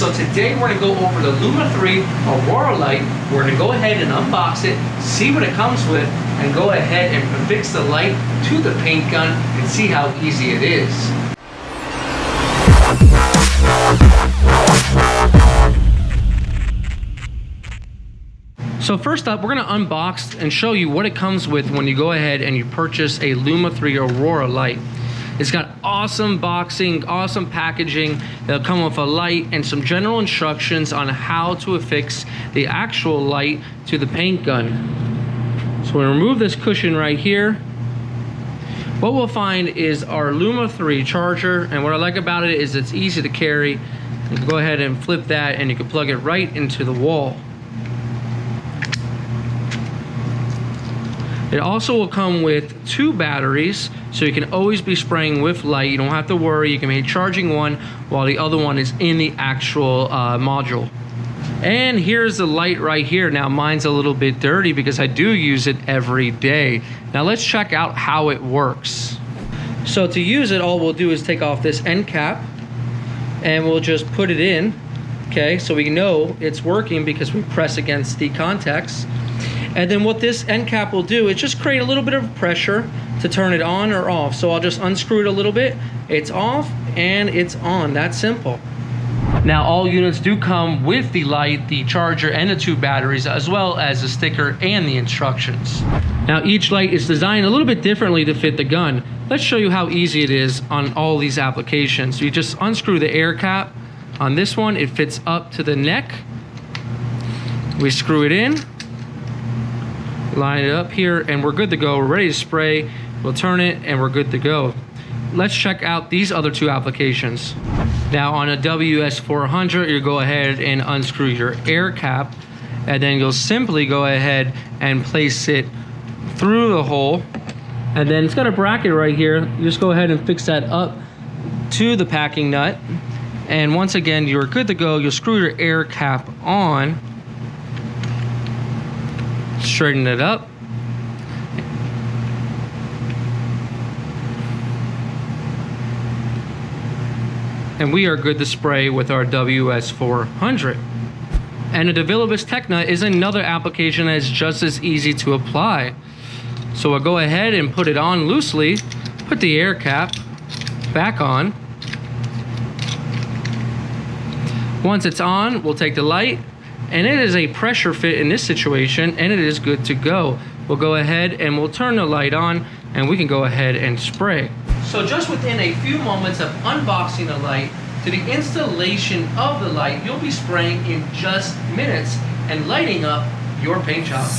So today we're going to go over the Luma 3 Aurora Light. We're going to go ahead and unbox it, see what it comes with, and go ahead and fix the light to the paint gun and see how easy it is. So first up, we're going to unbox and show you what it comes with when you go ahead and you purchase a Luma 3 Aurora Light. It's got awesome boxing, awesome packaging. It'll come with a light and some general instructions on how to affix the actual light to the paint gun. So we remove this cushion right here. What we'll find is our Luma 3 charger, and what I like about it is it's easy to carry. You can go ahead and flip that and you can plug it right into the wall. It also will come with 2 batteries, so you can always be spraying with light. You don't have to worry. You can be charging one while the other one is in the actual module. And here's the light right here. Now mine's a little bit dirty because I do use it every day. Now let's check out how it works. So to use it, all we'll do is take off this end cap and we'll just put it in, okay? So we know it's working because we press against the contacts. And then what this end cap will do is just create a little bit of pressure to turn it on or off. So I'll just unscrew it a little bit. It's off and it's on. That's simple. Now all units do come with the light, the charger, and the 2 batteries, as well as the sticker and the instructions. Now each light is designed a little bit differently to fit the gun. Let's show you how easy it is on all these applications. You just unscrew the air cap. On this one, it fits up to the neck. We screw it in. Line it up here and we're good to go. We're ready to spray. We'll turn it and we're good to go. Let's check out these other 2 applications. Now on a WS400, you go ahead and unscrew your air cap, and then you'll simply go ahead and place it through the hole. And then it's got a bracket right here. You just go ahead and fix that up to the packing nut. And once again, you're good to go. You'll screw your air cap on. Straighten it up. And we are good to spray with our WS400. And a DeVilbiss Techna is another application that is just as easy to apply. So we'll go ahead and put it on loosely, put the air cap back on. Once it's on, we'll take the light, and it is a pressure fit in this situation, and it is good to go. We'll go ahead and we'll turn the light on, and we can go ahead and spray. So just within a few moments of unboxing the light to the installation of the light, you'll be spraying in just minutes and lighting up your paint job.